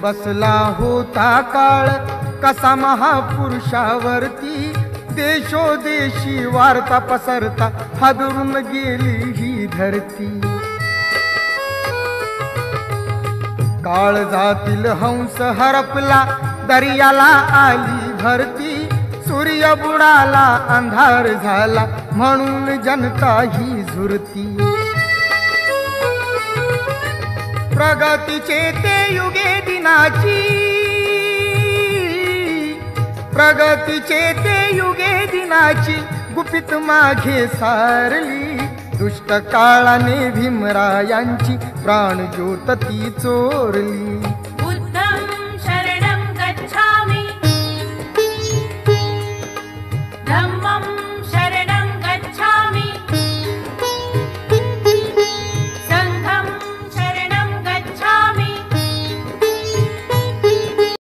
बसला होता काळ कसा महापुरुषावरती, देशोदेशी वार्ता पसरता हादरून गेली ही धरती। काळजातील हंस हरपला दर्याला आली भरती, सूर्य बुडाला अंधार झाला म्हणून जनता ही झुरती। प्रगतीचे ते युगे दिनाची, प्रगतीचे ते युगे दिनाची गुपित मागे सारली, दुष्ट काळाने भीमरायांची प्राणज्योत ती चोरली।